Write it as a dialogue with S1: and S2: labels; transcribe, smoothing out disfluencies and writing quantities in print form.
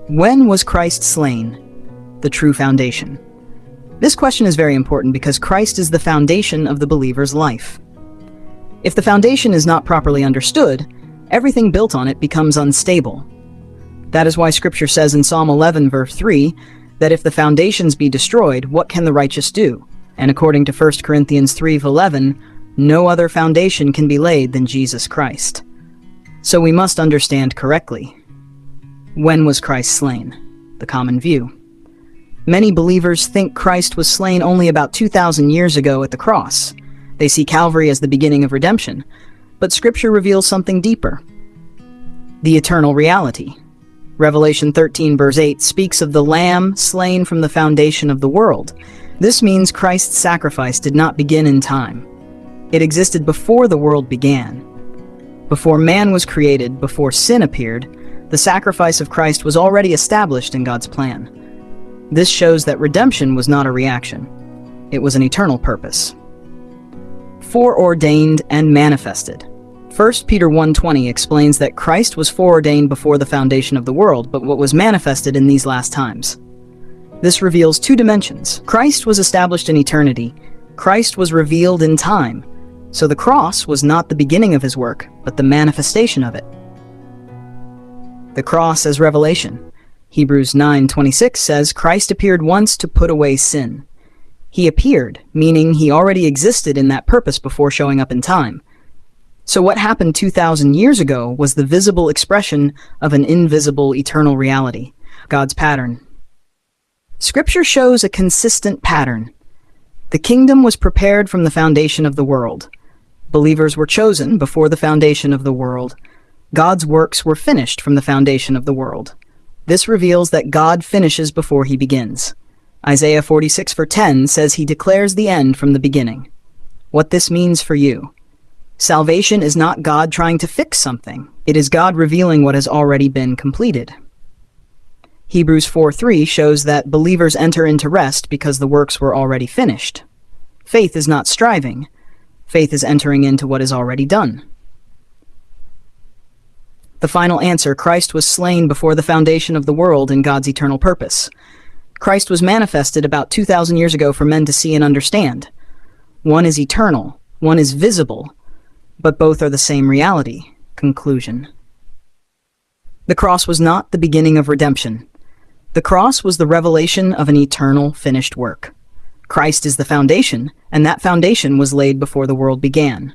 S1: When was Christ slain? The true foundation. This question is very important because Christ is the foundation of the believer's life. If the foundation is not properly understood, everything built on it becomes unstable. That is why Scripture says in Psalm 11, verse 3, that if the foundations be destroyed, what can the righteous do? And according to 1 Corinthians 3:11, no other foundation can be laid than Jesus Christ. So we must understand correctly. When was Christ slain? The common view. Many believers think Christ was slain only about 2,000 years ago at the cross. They see Calvary as the beginning of redemption, but Scripture reveals something deeper. The eternal reality. Revelation 13 verse 8 speaks of the Lamb slain from the foundation of the world. This means Christ's sacrifice did not begin in time. It existed before the world began. Before man was created, before sin appeared, the sacrifice of Christ was already established in God's plan. This shows that redemption was not a reaction. It was an eternal purpose. Foreordained and manifested. 1 Peter 1:20 explains that Christ was foreordained before the foundation of the world, but what was manifested in these last times. This reveals two dimensions. Christ was established in eternity. Christ was revealed in time. So the cross was not the beginning of his work, but the manifestation of it. The cross as revelation. Hebrews 9:26 says, Christ appeared once to put away sin. He appeared, meaning he already existed in that purpose before showing up in time. So what happened 2,000 years ago was the visible expression of an invisible eternal reality, God's pattern. Scripture shows a consistent pattern. The kingdom was prepared from the foundation of the world. Believers were chosen before the foundation of the world. God's works were finished from the foundation of the world. This reveals that God finishes before he begins. Isaiah 46 verse 10 says he declares the end from the beginning. What this means for you. Salvation is not God trying to fix something. It is God revealing what has already been completed. Hebrews 4:3 shows that believers enter into rest because the works were already finished. Faith is not striving. Faith is entering into what is already done. The final answer, Christ was slain before the foundation of the world in God's eternal purpose. Christ was manifested about 2,000 years ago for men to see and understand. One is eternal, one is visible, but both are the same reality. Conclusion. The cross was not the beginning of redemption. The cross was the revelation of an eternal finished work. Christ is the foundation, and that foundation was laid before the world began.